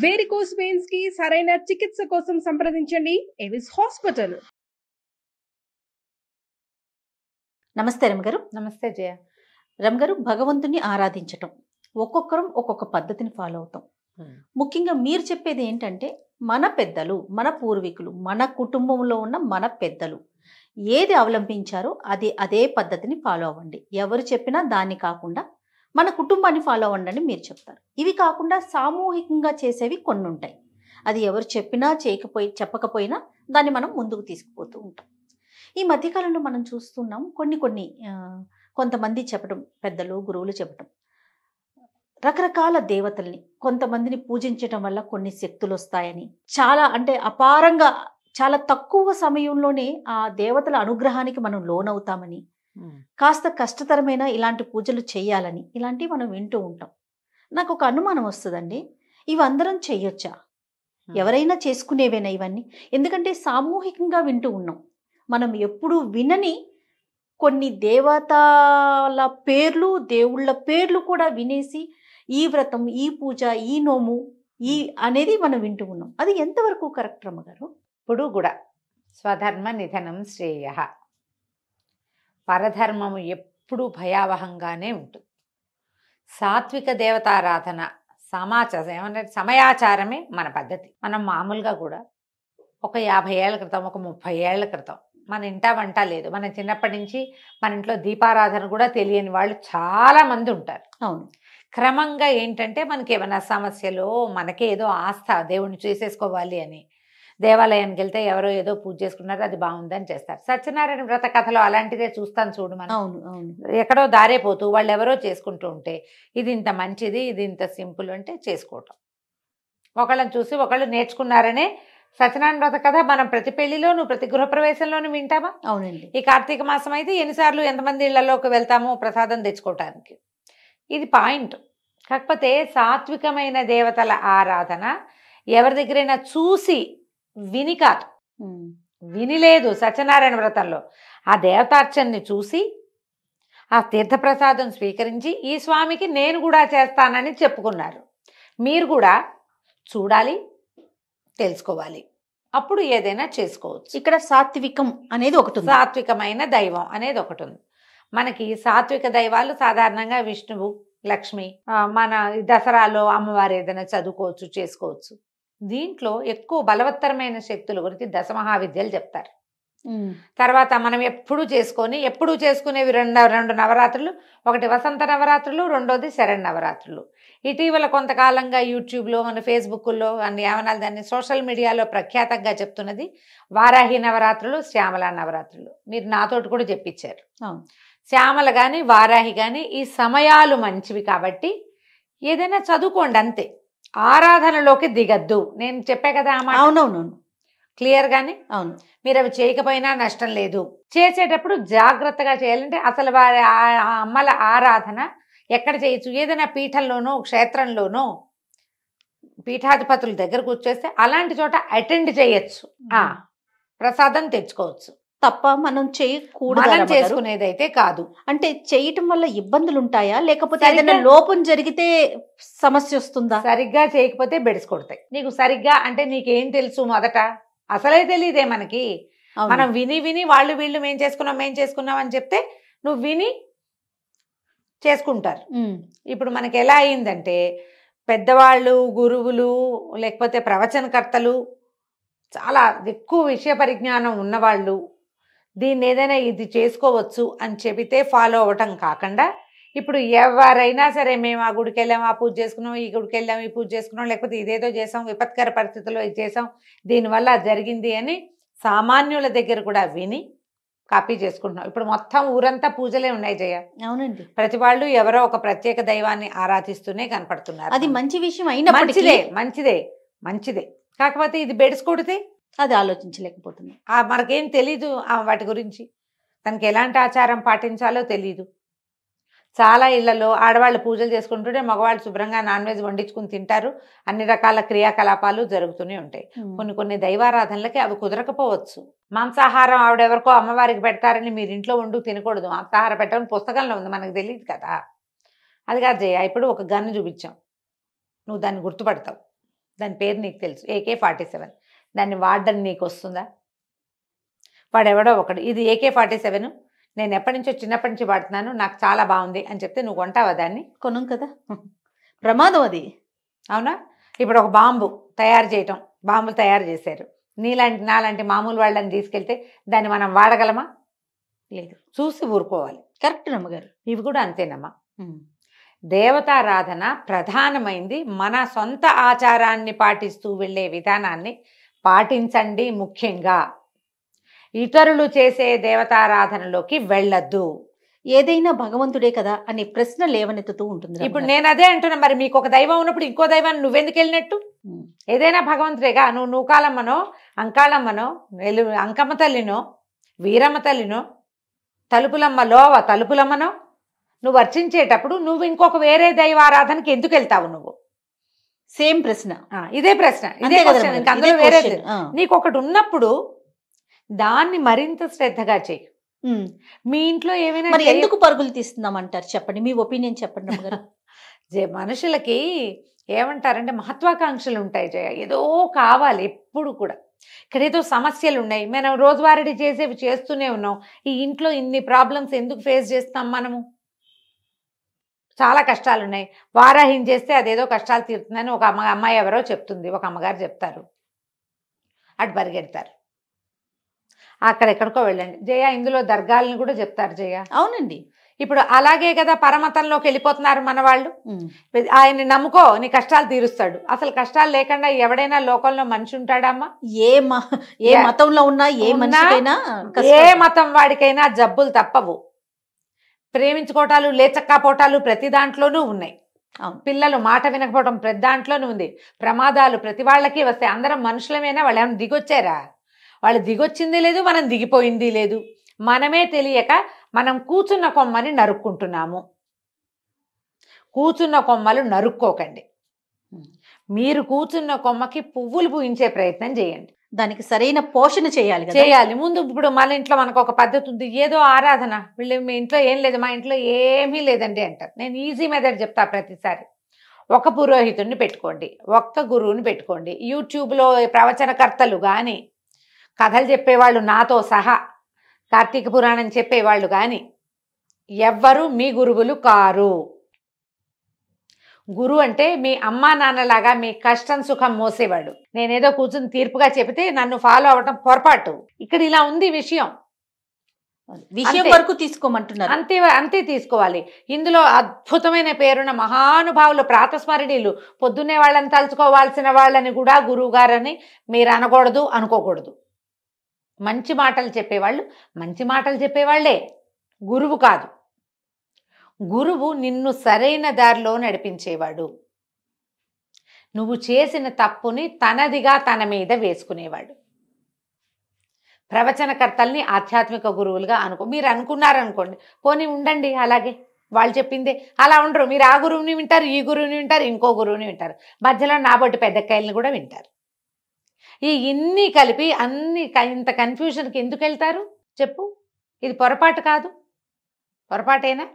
Varicose veins కి సరైన చికిత్స కోసం సంప్రదించండి ఎవిస్ హాస్పిటల్. నమస్తే రమగారు. నమస్తే జయ. రమగారు, భగవంతుని ఆరాధించటం ఒక్కొక్కరం ఒక్కొక్క పద్ధతిని ఫాలో అవుతాం. ముఖ్యంగా మీరు చెప్పేది ఏంటంటే, మన పెద్దలు, మన పూర్వీకులు, మన కుటుంబంలో ఉన్న మన పెద్దలు ఏది అవలంబించారో అదే పద్ధతిని ఫాలో అవ్వండి. ఎవరు చెప్పినా దాన్ని కాకుండా మన కుటుంబాన్ని ఫాలో అవ్వండి అని మీరు చెప్తారు. ఇవి కాకుండా సామూహికంగా చేసేవి కొన్ని ఉంటాయి. అది ఎవరు చెప్పినా చెప్పకపోయినా దాన్ని మనం ముందుకు తీసుకుపోతూ ఉంటాం. ఈ మధ్యకాలంలో మనం చూస్తున్నాం కొంతమంది చెప్పడం, పెద్దలు గురువులు చెప్పడం, రకరకాల దేవతల్ని కొంతమందిని పూజించడం వల్ల కొన్ని శక్తులు వస్తాయని, చాలా అంటే అపారంగా చాలా తక్కువ సమయంలోనే ఆ దేవతల అనుగ్రహానికి మనం లోనవుతామని, కాస్త కష్టతరమైన ఇలాంటి పూజలు చేయాలని, ఇలాంటివి మనం వింటూ ఉంటాం. నాకు ఒక అనుమానం వస్తుందండి, ఇవి అందరం చెయ్యొచ్చా? ఎవరైనా చేసుకునేవేనా ఇవన్నీ? ఎందుకంటే సామూహికంగా వింటూ ఉన్నాం. మనం ఎప్పుడు వినని కొన్ని దేవతల పేర్లు, దేవుళ్ళ పేర్లు కూడా వినేసి ఈ వ్రతం, ఈ పూజ, ఈ నోము అనేది మనం వింటూ ఉన్నాం. అది ఎంతవరకు కరెక్ట్ రమ్మగారు? ఇప్పుడు కూడా స్వధర్మ నిధనం శ్రేయ, పరధర్మము ఎప్పుడూ భయావహంగానే ఉంటుంది. సాత్విక దేవతారాధన సమయాచారమే మన పద్ధతి. మనం మామూలుగా కూడా ఒక 50 ఏళ్ల క్రితం, ఒక 30 ఏళ్ల క్రితం మన ఇంటా వంట లేదు. మన చిన్నప్పటి నుంచి మన ఇంట్లో దీపారాధన కూడా తెలియని వాళ్ళు చాలా మంది ఉంటారు. అవును. క్రమంగా ఏంటంటే మనకి ఏమైనా సమస్యలు, మనకే ఏదో ఆస్థ దేవుణ్ణి చేసేసుకోవాలి అని దేవాలయానికి వెళ్తే ఎవరో ఏదో పూజ చేసుకున్నారు, అది బాగుందని చేస్తారు. సత్యనారాయణ వ్రత కథలో అలాంటిదే చూస్తాను చూడు మనం. అవును అవును. ఎక్కడో దారేపోతూ వాళ్ళు ఎవరో చేసుకుంటూ ఉంటే ఇది ఇంత మంచిది, ఇది ఇంత సింపుల్ అంటే చేసుకోవటం. ఒకళ్ళని చూసి ఒకళ్ళు నేర్చుకున్నారనే సత్యనారాయణ వ్రత కథ మనం ప్రతి పెళ్లిలోను, ప్రతి గృహప్రవేశంలోనూ వింటామా? అవునండి. ఈ కార్తీక మాసం అయితే ఎన్నిసార్లు ఎంతమంది ఇళ్లలోకి వెళ్తామో ప్రసాదం తెచ్చుకోవటానికి. ఇది పాయింట్. కాకపోతే సాత్వికమైన దేవతల ఆరాధన ఎవరి దగ్గరైనా చూసి విని కాదు, వినిలేదు. సత్యనారాయణ వ్రతంలో ఆ దేవతార్చనని చూసి ఆ తీర్థప్రసాదం స్వీకరించి ఈ స్వామికి నేను కూడా చేస్తానని చెప్పుకున్నారు. మీరు కూడా చూడాలి, తెలుసుకోవాలి, అప్పుడు ఏదైనా చేసుకోవచ్చు. ఇక్కడ సాత్వికం అనేది ఒకటి ఉంది, సాత్వికమైన దైవం అనేది ఒకటి ఉంది. మనకి సాత్విక దైవాలు సాధారణంగా విష్ణువు, లక్ష్మి, మన దసరాలో అమ్మవారు ఏదైనా చదువుకోవచ్చు, చేసుకోవచ్చు. దీంట్లో ఎక్కువ బలవత్తరమైన శక్తుల గురించి దశమహావిద్యలు చెప్తారు. తర్వాత మనం ఎప్పుడు చేసుకునేవి రెండు నవరాత్రులు. ఒకటి వసంత నవరాత్రులు, రెండోది శరణ్-నవరాత్రులు. ఇటీవల కొంతకాలంగా యూట్యూబ్లో, మన ఫేస్బుక్లో అన్ని ఏమనాలి దాన్ని, సోషల్ మీడియాలో ప్రఖ్యాతంగా చెప్తున్నది వారాహి నవరాత్రులు, శ్యామల నవరాత్రులు. మీరు నాతోటి కూడా చెప్పించారు. శ్యామల కానీ వారాహి కానీ ఈ సమయాలు మంచివి కాబట్టి ఏదైనా చదువుకోండి అంతే, ఆరాధనలోకి దిగద్దు. నేను చెప్పే కదా ఆ మాట. అవునవును, క్లియర్ గానే. అవును. మీరు అవి చేయకపోయినా నష్టం లేదు. చేసేటప్పుడు జాగ్రత్తగా చేయాలంటే అసలు వారి అమ్మల ఆరాధన ఎక్కడ చేయొచ్చు? ఏదైనా పీఠంలోనో, క్షేత్రంలోనో, పీఠాధిపతుల దగ్గర కూర్చోస్తే అలాంటి చోట అటెండ్ చేయొచ్చు, ప్రసాదం తెచ్చుకోవచ్చు తప్ప మనం చేయకూడదు. మనం చేసుకునేదైతే కాదు. అంటే చేయటం వల్ల ఇబ్బందులు ఉంటాయా, లేకపోతే ఏదైనా లోపం జరిగితే సమస్య వస్తుందా? సరిగ్గా చేయకపోతే బెడిసి కొడతాయి. నీకు సరిగ్గా అంటే నీకేం తెలుసు? మొదట అసలే తెలియదే మనకి. మనం విని వాళ్ళు వీళ్ళు మేం చేసుకున్నాం అని చెప్తే నువ్వు విని చేసుకుంటారు. ఇప్పుడు మనకి ఎలా అయిందంటే, పెద్దవాళ్ళు, గురువులు, లేకపోతే ప్రవచనకర్తలు, చాలా ఎక్కువ విషయ పరిజ్ఞానం ఉన్నవాళ్ళు దీన్ని ఏదైనా ఇది చేసుకోవచ్చు అని చెబితే ఫాలో అవ్వటం కాకుండా, ఇప్పుడు ఎవరైనా సరే మేము ఆ గుడికి వెళ్ళాం, ఆ పూజ చేసుకున్నాం, ఈ గుడికి వెళ్ళాం, ఈ పూజ చేసుకున్నాం, లేకపోతే ఇదేదో చేసాం, విపత్కర పరిస్థితుల్లో ఇది చేసాం, దీనివల్ల జరిగింది అని సామాన్యుల దగ్గర కూడా విని కాపీ చేసుకుంటున్నాం. ఇప్పుడు మొత్తం ఊరంతా పూజలే ఉన్నాయి జయ. అవునండి. ప్రతి వాళ్ళు ఎవరో ఒక ప్రత్యేక దైవాన్ని ఆరాధిస్తూనే కనపడుతున్నారు. అది మంచి విషయం అయినా మంచిదే. కాకపోతే ఇది బెడిసికొడితే అది ఆలోచించలేకపోతున్నాం. మనకేం తెలీదు వాటి గురించి. తనకి ఎలాంటి ఆచారం పాటించాలో తెలీదు. చాలా ఇళ్లలో ఆడవాళ్ళు పూజలు చేసుకుంటుంటే మగవాళ్ళు శుభ్రంగా నాన్ వెజ్ వండించుకుని తింటారు. అన్ని రకాల క్రియాకలాపాలు జరుగుతూనే ఉంటాయి. కొన్ని దైవారాధనలకి అవి కుదరకపోవచ్చు. మాంసాహారం ఆవిడెవరికో అమ్మవారికి పెడతారని మీరు ఇంట్లో వండు తినకూడదు. మాంసాహారం పెట్టడం పుస్తకంలో ఉంది, మనకు తెలియదు కదా. అది కాదు జయ. ఇప్పుడు ఒక గన్ను చూపించాం, నువ్వు దాన్ని గుర్తుపడతావు. దాని పేరు నీకు తెలుసు, AK-47. దాన్ని వాడడం నీకు వస్తుందా? వాడెవడో ఒకడు ఇది AK-47 నేను ఎప్పటి నుంచో చిన్నప్పటి నుంచి వాడుతున్నాను, నాకు చాలా బాగుంది అని చెప్తే నువ్వు కొంటావా దాన్ని? కొనం కదా, ప్రమాదం అది. అవునా? ఇప్పుడు ఒక బాంబు తయారు చేయటం, బాంబులు తయారు చేశారు, నాలాంటి మామూలు వాళ్ళని తీసుకెళ్తే దాన్ని మనం వాడగలమా? లేదు. చూసి ఊరుకోవాలి. కరెక్ట్ నమ్మగారు. ఇవి కూడా అంతేనమ్మా. దేవతారాధన ప్రధానమైంది. మన సొంత ఆచారాన్ని పాటిస్తూ వెళ్ళే విధానాన్ని పాటించండి. ముఖ్యంగా ఇతరులు చేసే దేవతారాధనలోకి వెళ్ళొద్దు. ఏదైనా భగవంతుడే కదా అనే ప్రశ్న లేవనెత్తుతూ ఉంటుంది. ఇప్పుడు నేను అదే అంటున్నా, మరి మీకు ఒక దైవం ఉన్నప్పుడు ఇంకో దైవాన్ని నువ్వెందుకు వెళ్ళినట్టు? ఏదైనా భగవంతుడేగా. నువ్వు నూకాలమ్మనో, అంకాళమ్మనో, అంకమ్మ తల్లినో, వీరమ్మ తల్లినో, తలుపులమ్మనో నువ్వు అర్చించేటప్పుడు నువ్వు ఇంకొక వేరే దైవారాధనకి ఎందుకు వెళ్తావు? నువ్వు సేమ్ ప్రశ్న, ఇదే ప్రశ్న, ఇదే క్వశ్చన్. ఇంకా అందులో వేరే నీకు ఒకటి ఉన్నప్పుడు దాన్ని మరింత శ్రద్ధగా చెయ్యి. మీ ఇంట్లో ఏమైనా మరి ఎందుకు పరుగులు తీస్తున్నాం అంటారు? చెప్పండి, మీ ఒపీనియన్ చెప్పండి అమ్మగారు. మనుషులకి ఏమంటారంటే మహత్వాకాంక్షలు ఉంటాయి జయ, ఏదో కావాలి ఎప్పుడు కూడా. ఇక్కడ ఏదో సమస్యలు ఉన్నాయి, మనం రోజువారీ చేసేవి చేస్తూనే ఉన్నాం. ఈ ఇంట్లో ఇన్ని ప్రాబ్లమ్స్ ఎందుకు ఫేస్ చేస్తాం మనము? చాలా కష్టాలు ఉన్నాయి. వారాహం చేస్తే అదేదో కష్టాలు తీరుతుందని ఒక అమ్మాయి ఎవరో చెప్తుంది, ఒక అమ్మగారు చెప్తారు, అటు పరిగెడతారు. అక్కడెక్కడికో వెళ్ళండి జయ. ఇందులో దర్గాలను కూడా చెప్తారు జయ. అవునండి. ఇప్పుడు అలాగే కదా పరమతంలోకి వెళ్ళిపోతున్నారు మన వాళ్ళు. ఆయన్ని నమ్ముకో, నీ కష్టాలు తీరుస్తాడు. అసలు కష్టాలు లేకుండా ఎవడైనా లోకంలో మనిషి ఉంటాడమ్మా? ఏ మతంలో ఉన్నా, ఏ మతం వాడికైనా జబ్బులు తప్పవు. ప్రేమించుకోవటాలు, లేచక్కపోవటాలు ప్రతి దాంట్లోనూ ఉన్నాయి. పిల్లలు మాట వినకపోవటం ప్రతి దాంట్లోనూ ఉంది. ప్రమాదాలు ప్రతి వాళ్ళకి వస్తాయి. అందరం మనుషులమేనా? వాళ్ళు ఏమైనా దిగొచ్చారా? వాళ్ళు దిగొచ్చింది లేదు, మనం దిగిపోయింది లేదు. మనమే తెలియక మనం కూర్చున్న కొమ్మని నరుక్కుంటున్నాము. కూర్చున్న కొమ్మలు నరుక్కోకండి. మీరు కూర్చున్న కొమ్మకి పువ్వులు పూయించే ప్రయత్నం చేయండి. దానికి సరైన పోషణ చేయాలి ముందు. ఇప్పుడు మన ఇంట్లో మనకు ఒక పద్ధతి ఉంది, ఏదో ఆరాధన, వీళ్ళు మీ ఇంట్లో ఏం లేదు, మా ఇంట్లో ఏమీ లేదండి అంటారు. నేను ఈజీ మెథడ్ చెప్తా ప్రతిసారి. ఒక పురోహితుడిని పెట్టుకోండి, ఒక్క గురువుని పెట్టుకోండి. యూట్యూబ్లో ప్రవచనకర్తలు కానీ, కథలు చెప్పేవాళ్ళు నాతో సహా, కార్తీక పురాణం చెప్పేవాళ్ళు కానీ ఎవ్వరూ మీ గురువులు కారు. గురువు అంటే మీ అమ్మా నాన్నలాగా మీ కష్టం సుఖం మోసేవాడు. నేనేదో కూర్చుని తీర్పుగా చెబితే నన్ను ఫాలో అవ్వటం పొరపాటు. ఇక్కడ ఇలా ఉంది విషయం వరకు తీసుకోమంటున్నారు. అంతే తీసుకోవాలి. ఇందులో అద్భుతమైన పేరున్న మహానుభావులు, ప్రాతస్మరణీయులు, పొద్దున్నే వాళ్ళని తలుచుకోవాల్సిన వాళ్ళని కూడా గురువు గారని మీరు అనకూడదు, అనుకోకూడదు. మంచి మాటలు చెప్పేవాళ్ళు మంచి మాటలు చెప్పేవాళ్లే, గురువు కాదు. గురువు నిన్ను సరైన దారిలో నడిపించేవాడు. నువ్వు చేసిన తప్పుని తనదిగా తన మీద వేసుకునేవాడు. ప్రవచనకర్తల్ని ఆధ్యాత్మిక గురువులుగా మీరు అనుకున్నారనుకోండి, పోనీ ఉండండి అలాగే, వాళ్ళు చెప్పిందే. అలా ఉండరు. మీరు ఆ గురువుని వింటారు, ఈ గురువుని వింటారు, ఇంకో గురువుని వింటారు, మధ్యలో నాబొట్టి పెద్దకాయలను కూడా వింటారు. ఇన్ని కలిపి ఇంత కన్ఫ్యూజన్కి ఎందుకు వెళ్తారు చెప్పు? ఇది పొరపాటు కాదు, పొరపాటేనా?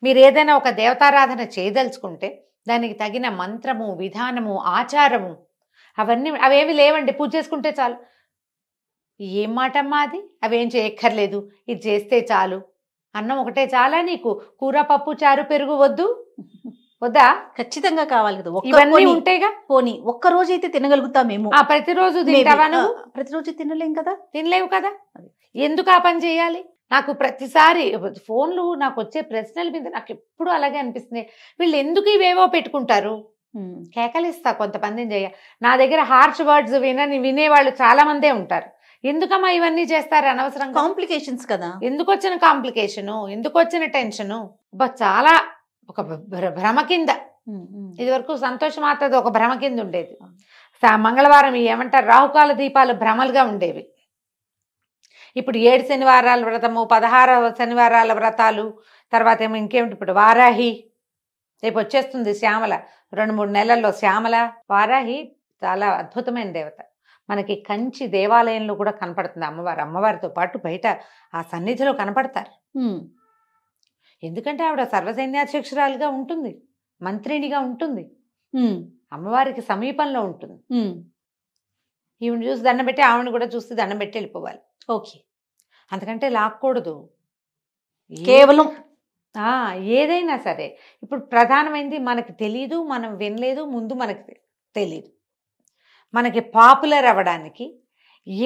మీరు ఏదైనా ఒక దేవతారాధన చేయదలుచుకుంటే దానికి తగిన మంత్రము, విధానము, ఆచారము అవేమి లేవండి. పూజ చేసుకుంటే చాలు. ఏం మాటమ్మా అది? అవేం చేయక్కర్లేదు, ఇది చేస్తే చాలు. అన్నం ఒకటే చాలా నీకు? కూర, పప్పు, చారు, పెరుగు వద్దా? ఖచ్చితంగా కావాలి కదా. ఇవన్నీ ఉంటేగా. పోనీ ఒక్క రోజు అయితే తినగలుగుతామేమో. ప్రతిరోజు తింటావా నువ్వు? ప్రతిరోజు తినలేం కదా. తినలేవు కదా. ఎందుకు ఆ పని చేయాలి? నాకు ప్రతిసారి ఫోన్లు నాకు వచ్చే ప్రశ్నల మీద నాకు ఎప్పుడు అలాగే అనిపిస్తుంది. వీళ్ళు ఎందుకు ఇవేవో పెట్టుకుంటారు? కేకలిస్తా కొంతమందిని చేయ. నా దగ్గర హార్ష్ వర్డ్స్ వినేవాళ్ళు చాలా మందే ఉంటారు. ఎందుకమ్మా ఇవన్నీ చేస్తారు అనవసరంగా? కాంప్లికేషన్స్ కదా. ఎందుకు వచ్చిన కాంప్లికేషను, ఎందుకు వచ్చిన టెన్షను? చాలా ఒక భ్రమ కింద. ఇది వరకు సంతోషమాతది ఒక భ్రమ కింద ఉండేది. మంగళవారం ఏమంటారు, రాహుకాల దీపాలు భ్రమలుగా ఉండేవి. ఇప్పుడు 7 శనివారాల వ్రతము, 16 శనివారాల వ్రతాలు, తర్వాత ఏమో ఇంకేమిటి, ఇప్పుడు వారాహి రేపు వచ్చేస్తుంది. శ్యామల 2-3 నెలల్లో శ్యామల. వారాహి చాలా అద్భుతమైన దేవత. మనకి కంచి దేవాలయంలో కూడా కనపడుతుంది అమ్మవారు. అమ్మవారితో పాటు బయట ఆ సన్నిధిలో కనపడతారు. ఎందుకంటే ఆవిడ సర్వసైన్యాధ్యక్షురాలుగా ఉంటుంది, మంత్రినిగా ఉంటుంది. అమ్మవారికి సమీపంలో ఉంటుంది. ఈవిడ చూసి దండం పెట్టి ఆవిడని కూడా చూసి దండం పెట్టి వెళ్ళిపోవాలి. ఓకే, అంతకంటే లాక్కూడదు. కేవలం ఏదైనా సరే ఇప్పుడు ప్రధానమైనది మనకి తెలీదు, మనం వినలేదు, ముందు మనకి తెలీదు. మనకి పాపులర్ అవ్వడానికి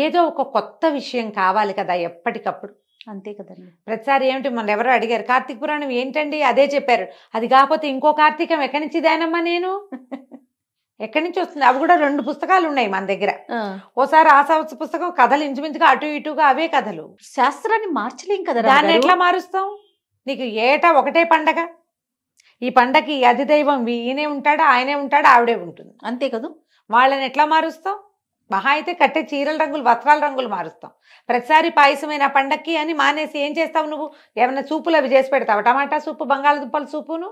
ఏదో ఒక కొత్త విషయం కావాలి కదా ఎప్పటికప్పుడు. అంతే కదండి. ప్రతిసారి ఏమిటి మన ఎవరో అడిగారు కార్తీక పురాణం ఏంటండి, అదే చెప్పారు. అది కాకపోతే ఇంకో కార్తీకం ఎక్కడి నుంచి దానమ్మా నేను ఎక్కడి నుంచి వస్తుంది? అవి కూడా 2 పుస్తకాలు ఉన్నాయి మన దగ్గర. ఓసారి ఆసావత్స పుస్తకం కథలు ఇంచుమించుగా అటు ఇటుగా అవే కథలు. శాస్త్రాన్ని మార్చలేం కదా, దాన్ని ఎట్లా మారుస్తాం? నీకు ఏటా ఒకటే పండగ, ఈ పండగకి అధిదైవం ఈయనే ఉంటాడా, ఆయనే ఉంటాడా, ఆవిడే ఉంటుంది, అంతే కదా. వాళ్ళని ఎట్లా మారుస్తాం? మహా అయితే కట్టే చీరల రంగులు, వస్త్రాల రంగులు మారుస్తాం. ప్రతిసారి పాయసమైన పండక్కి అని మానేసి ఏం చేస్తావు నువ్వు? ఏమైనా సూపులు అవి చేసి పెడతావు? టమాటా సూపు, బంగాళదుంపల సూపును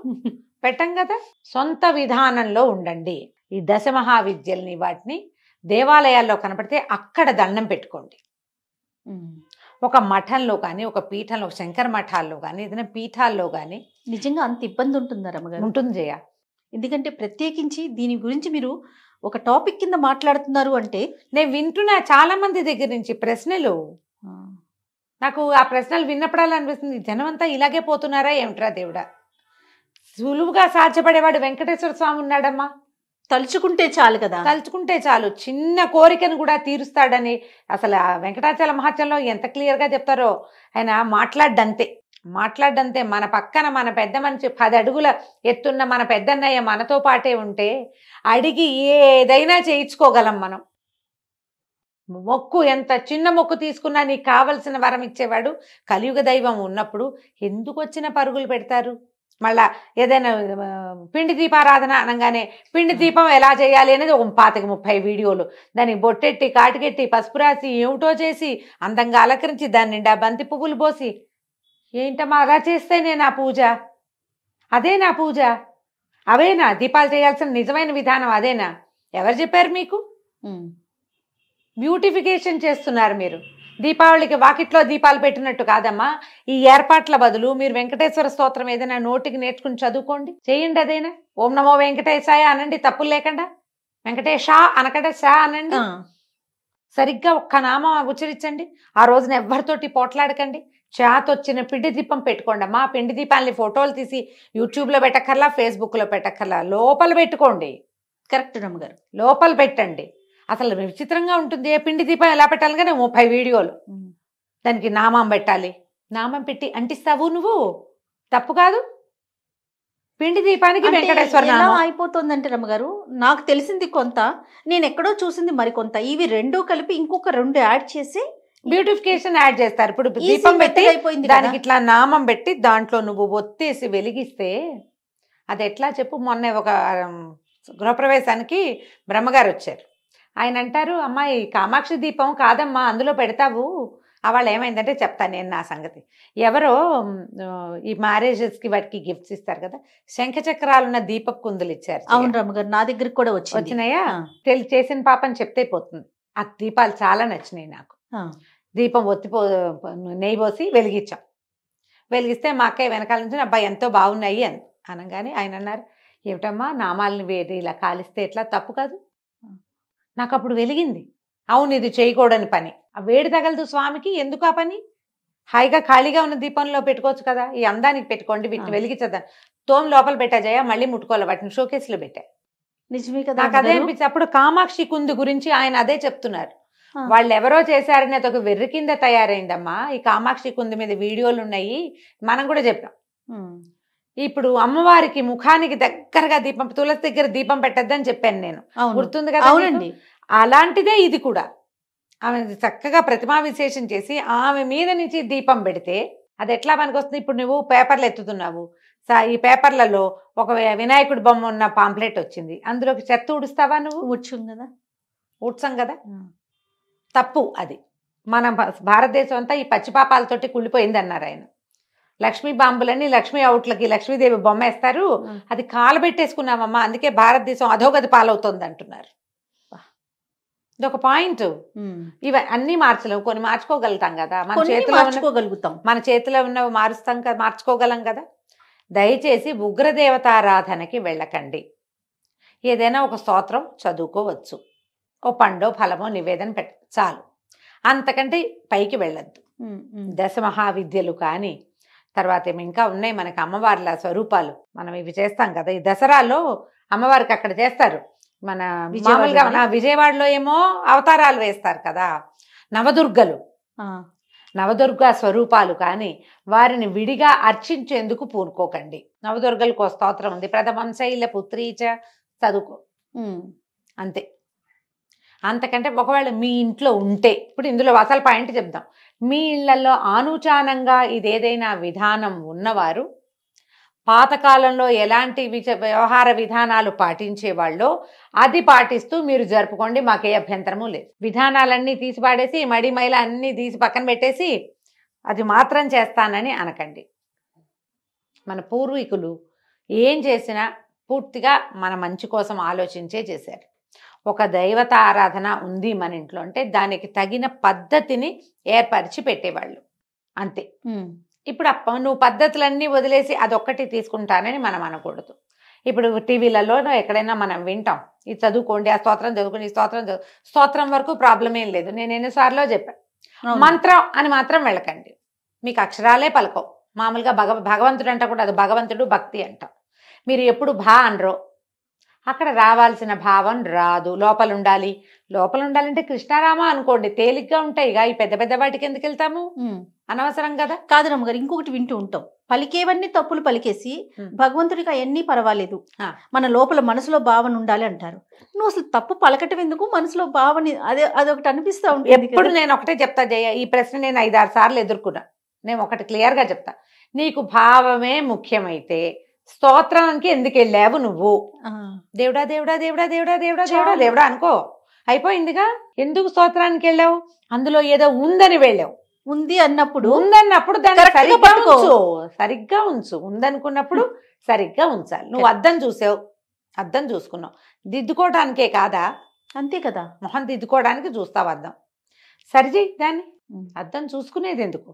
పెట్టం కదా. సొంత విధానంలో ఉండండి. ఈ దశమహావిద్యల్ని వాటిని దేవాలయాల్లో కనపడితే అక్కడ దండం పెట్టుకోండి. ఒక మఠంలో కానీ, ఒక పీఠంలో, శంకర మఠాల్లో కానీ, ఏదైనా పీఠాల్లో కానీ నిజంగా అంత ఇబ్బంది ఉంటుందా రమ్మగారు? ఉంటుంది జయ. ఎందుకంటే ప్రత్యేకించి దీని గురించి మీరు ఒక టాపిక్ కింద మాట్లాడుతున్నారు అంటే నేను వింటున్నా చాలా మంది దగ్గర నుంచి ప్రశ్నలు. నాకు ఆ ప్రశ్నలు విన్నప్పుడల్లా అనిపిస్తుంది, జనం అంతా ఇలాగే పోతున్నారా ఏమిట్రా దేవుడా. సులువుగా సాధ్యపడేవాడు వెంకటేశ్వర స్వామి ఉన్నాడమ్మా. తలుచుకుంటే చాలు కదా, తలుచుకుంటే చాలు, చిన్న కోరికను కూడా తీరుస్తాడని. అసలు ఆ వెంకటాచల మహత్యంలో ఎంత క్లియర్గా చెప్తారో. ఆయన మాట్లాడ్డంతే. మన పక్కన మన పెద్ద మనిషి 10 అడుగుల ఎత్తున్న మన పెద్దన్నయ్య మనతో పాటే ఉంటే అడిగి ఏదైనా చేయించుకోగలం మనం. మొక్కు ఎంత చిన్న మొక్కు తీసుకున్నా నీకు కావలసిన వరం ఇచ్చేవాడు కలియుగ దైవం ఉన్నప్పుడు ఎందుకు వచ్చిన పరుగులు పెడతారు? మళ్ళా ఏదైనా పిండి దీపారాధన అనగానే పిండి దీపం ఎలా చేయాలి అనేది ఒక 25-30 వీడియోలు, దానికి బొట్టెట్టి, కాటికెట్టి, పసుపు రాసి, ఏమిటో చేసి, అందంగా అలంకరించి, దాని నిండా బంతి పువ్వులు పోసి, ఏంటమ్మా అలా చేస్తేనే నా పూజ? అదే నా పూజ? అవేనా దీపాలు చేయాల్సిన నిజమైన విధానం? అదేనా? ఎవరు చెప్పారు మీకు? బ్యూటిఫికేషన్ చేస్తున్నారు మీరు. దీపావళికి వాకిట్లో దీపాలు పెట్టినట్టు కాదమ్మా. ఈ ఏర్పాట్ల బదులు మీరు వెంకటేశ్వర స్తోత్రం ఏదైనా నోటికి నేర్చుకుని చదువుకోండి, చేయండి. అదైనా ఓం నమో వెంకటేశాయ అనండి, తప్పులు లేకుండా. వెంకటేశా అనకంటే షా అనండి. సరిగ్గా ఒక్క నామం ఉచ్చరించండి. ఆ రోజున ఎవరితోటి పోట్లాడకండి. చేతొచ్చిన పిండి దీపం పెట్టుకోండి అమ్మా. పిండి దీపాలని ఫోటోలు తీసి యూట్యూబ్లో పెట్టక్కర్లా, ఫేస్బుక్లో పెట్టక్కర్లా, లోపల పెట్టుకోండి. కరెక్ట్ రమ్మగారు, లోపల పెట్టండి. అసలు విచిత్రంగా ఉంటుంది. ఏ పిండి దీపం ఎలా పెట్టాలి కానీ 30 వీడియోలు. దానికి నామం పెట్టాలి. నామం పెట్టి అంటిస్తావు నువ్వు, తప్పు కాదు. పిండి దీపానికి వెంకటేశ్వర నామం అయిపోతుందంటే రమ్మగారు, నాకు తెలిసింది కొంత, నేను ఎక్కడో చూసింది మరికొంత. ఇవి 2 కలిపి ఇంకొక 2 యాడ్ చేసి బ్యూటిఫికేషన్ యాడ్ చేస్తారు. ఇప్పుడు దీపం పెట్టి దానికి ఇట్లా నామం పెట్టి దాంట్లో నువ్వు ఒత్తేసి వెలిగిస్తే అది ఎట్లా చెప్పు. మొన్న ఒక గృహప్రవేశానికి బ్రహ్మగారు వచ్చారు. ఆయన అంటారు, అమ్మాయి కామాక్షి దీపం కాదమ్మా అందులో పెడతావు. వాళ్ళు ఏమైందంటే చెప్తాను నేను నా సంగతి. ఎవరో ఈ మ్యారేజెస్కి వాటికి గిఫ్ట్స్ ఇస్తారు కదా, శంఖచక్రాలున్న దీపపు కుందులు ఇచ్చారు. అవును రమ్మగారు, నా దగ్గరికి కూడా వచ్చినాయా? చేసిన పాపని చెప్తే పోతుంది. ఆ దీపాలు చాలా నచ్చినాయి నాకు. దీపం నెయ్యి పోసి వెలిగించాం. వెలిగిస్తే మా అక్కయ్య వెనకాల నుంచి అబ్బాయి ఎంతో బాగున్నాయి అని అనగానే ఆయన అన్నారు, ఏమిటమ్మా నామాలని వేడి ఇలా కాలిస్తే ఎట్లా, తప్పు కాదు. నాకు అప్పుడు వెలిగింది, అవును ఇది చేయకూడని పని. ఆ వేడి తగలదు స్వామికి, ఎందుకు ఆ పని? హాయిగా ఖాళీగా ఉన్న దీపంలో పెట్టుకోవచ్చు కదా. ఈ అందానికి పెట్టుకోండి, వీటిని వెలిగించదా. లోపల పెట్టా జయ, మళ్ళీ ముట్టుకోవాలి, వాటిని షోకేస్లో పెట్టా. నిజమే కదా. నాకు అదే అనిపించింది. అప్పుడు కామాక్షి కుందు గురించి ఆయన అదే చెప్తున్నారు. వాళ్ళు ఎవరో చేశారని అదొక వెర్రి కింద తయారైందమ్మా. ఈ కామాక్షి కుందు మీద వీడియోలు ఉన్నాయి, మనం కూడా చెప్పాం. ఇప్పుడు అమ్మవారికి ముఖానికి దగ్గరగా దీపం, తులసి దగ్గర దీపం పెట్టద్దని చెప్పాను నేను, గుర్తుంది కదా. అవునండి, అలాంటిదే ఇది కూడా. ఆమె చక్కగా ప్రతిమా విశేషం చేసి ఆమె మీద నుంచి దీపం పెడితే అది ఎట్లా పనికి వస్తుంది. ఇప్పుడు నువ్వు పేపర్లు ఎత్తుతున్నావు, ఈ పేపర్లలో ఒక వినాయకుడి బొమ్మ ఉన్న పాంప్లెట్ వచ్చింది, అందులోకి చెత్త ఊడుస్తావా నువ్వు? ఊడ్చాం కదా, తప్పు అది. మన భారతదేశం అంతా ఈ పచ్చిపాపాలతోటి కుళ్ళిపోయింది అన్నారు ఆయన. లక్ష్మీ బాంబులని లక్ష్మీ అవుట్లకి లక్ష్మీదేవి బొమ్మ వేస్తారు, అది కాలబెట్టేసుకున్నామమ్మా, అందుకే భారతదేశం అధోగతి పాలవుతుంది అంటున్నారు. ఇదొక పాయింట్. ఇవి అన్ని మార్చలేము, కొన్ని మార్చుకోగలుగుతాం కదా. మన చేతిలో ఉన్నవి మారుస్తాం కదా, మార్చుకోగలం కదా. దయచేసి ఉగ్రదేవతారాధనకి వెళ్ళకండి. ఏదైనా ఒక స్తోత్రం చదువుకోవచ్చు, ఓ పండో ఫలమో నివేదన చాలు, అంతకంటే పైకి వెళ్ళొద్దు. దశ మహావిద్యలు కానీ తర్వాత ఏమి ఇంకా ఉన్నాయి మనకి అమ్మవార్ల స్వరూపాలు, మనం ఇవి చేస్తాం కదా ఈ దసరాలో అమ్మవారికి అక్కడ చేస్తారు. మన మామూలుగా విజయవాడలో ఏమో అవతారాలు వేస్తారు కదా నవదుర్గలు, నవదుర్గ స్వరూపాలు కానీ వారిని విడిగా అర్చించేందుకు పూనుకోకండి. నవదుర్గలకు స్తోత్రం ఉంది, ప్రథమం శైల పుత్రీచ, చదువుకో అంతే. అంతకంటే ఒకవేళ మీ ఇంట్లో ఉంటే, ఇప్పుడు ఇందులో అసలు పాయింట్ చెప్దాం, మీ ఇళ్లలో ఆనుచానంగా ఇదేదైనా విధానం ఉన్నవారు పాతకాలంలో ఎలాంటి వ్యవహార విధానాలు పాటించేవాళ్ళో అది పాటిస్తూ మీరు జరుపుకోండి, మాకే అభ్యంతరము లేదు. విధానాలన్నీ తీసి పాడేసి మడి మైల అన్నీ తీసి పక్కన పెట్టేసి అది మాత్రం చేస్తానని అనకండి. మన పూర్వీకులు ఏం చేసినా పూర్తిగా మన మంచి కోసం ఆలోచించే చేశారు. ఒక దైవత ఆరాధన ఉంది మన ఇంట్లో అంటే దానికి తగిన పద్ధతిని ఏర్పరిచి పెట్టేవాళ్ళు అంతే. ఇప్పుడు నువ్వు పద్ధతులన్నీ వదిలేసి అదొక్కటి తీసుకుంటానని మనం అనకూడదు. ఇప్పుడు టీవీలలో ఎక్కడైనా మనం వింటాం, ఇది చదువుకోండి, ఆ స్తోత్రం చదువుకోండి, ఈ స్తోత్రం వరకు ప్రాబ్లం ఏం లేదు. నేను ఎన్నిసార్లు చెప్పాను, మంత్రం అని మాత్రం వెళ్ళకండి, మీకు అక్షరాలే పలకవు. మామూలుగా భగవంతుడు అంట కూడా అది భగవంతుడు భక్తి అంటాం. మీరు ఎప్పుడు అనరో అక్కడ రావాల్సిన భావం రాదు. లోపల ఉండాలంటే కృష్ణారామ అనుకోండి, తేలిగ్గా ఉంటాయి. ఈ పెద్ద పెద్ద వాటికి ఎందుకు వెళ్తాము, అనవసరం కదా. కాదు రమ్మగారు, ఇంకొకటి వింటూ ఉంటాం, పలికేవన్నీ తప్పులు పలికేసి భగవంతుడికి అవన్నీ పర్వాలేదు, మన లోపల మనసులో భావన ఉండాలి అంటారు. నువ్వు అసలు తప్పు పలకటం ఎందుకు, మనసులో భావన అదొకటి అనిపిస్తా ఉంటుంది. ఎప్పుడు నేను ఒకటే చెప్తా జయ, ఈ ప్రశ్న నేను 5-6 సార్లు ఎదుర్కొన్నా. నేను ఒకటి క్లియర్గా చెప్తా, నీకు భావమే ముఖ్యమైతే స్తోత్రానికి ఎందుకు వెళ్ళావు నువ్వు? దేవుడా దేవుడా దేవుడా దేవుడా దేవుడా దేవుడా దేవుడా అనుకో, అయిపోయిందిగా. ఎందుకు స్తోత్రానికి వెళ్ళావు? అందులో ఏదో ఉందని వెళ్ళావు. ఉందన్నప్పుడు దాన్ని సరిగ్గా ఉంచు. ఉందనుకున్నప్పుడు సరిగ్గా ఉంచాలి. నువ్వు అద్దం చూసావు, అద్దం చూసుకున్నావు, దిద్దుకోవడానికే కాదా? అంతే కదా, మొహం దిద్దుకోవడానికి చూస్తావు అద్దం, సరిచేయి దాన్ని. అద్దం చూసుకునేది ఎందుకు?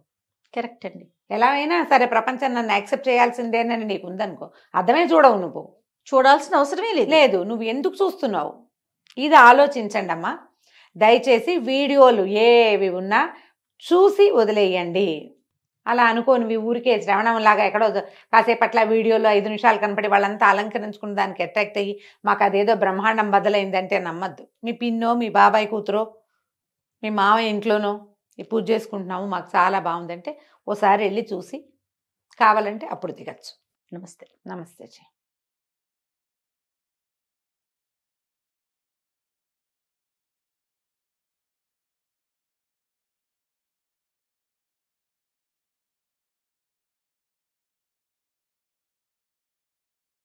కరెక్ట్ అండి. ఎలా అయినా సరే ప్రపంచం నన్ను యాక్సెప్ట్ చేయాల్సిందేనని నీకు ఉందనుకో, అర్థమే చూడవు, నువ్వు చూడాల్సిన అవసరమే లేదు. నువ్వు ఎందుకు చూస్తున్నావు? ఇది ఆలోచించండి అమ్మా. దయచేసి వీడియోలు ఏవి ఉన్నా చూసి వదిలేయండి. అలా అనుకోని ఊరికే శ్రవణంలాగా ఎక్కడో కాసేపట్ల వీడియోలో 5 నిమిషాలు కనపడి వాళ్ళంతా అలంకరించుకున్న దానికి అట్రాక్ట్ అయ్యి మాకు అదేదో బ్రహ్మాండం బదులైందంటే నమ్మద్దు. మీ పిన్నో మీ బాబాయ్ కూతురో మీ మావయ్య ఇంట్లోనో ఈ పూజ చేసుకుంటున్నాము మాకు చాలా బాగుందంటే ఓసారి వెళ్ళి చూసి కావాలంటే అప్పుడు దిగచ్చు. నమస్తే. నమస్తే.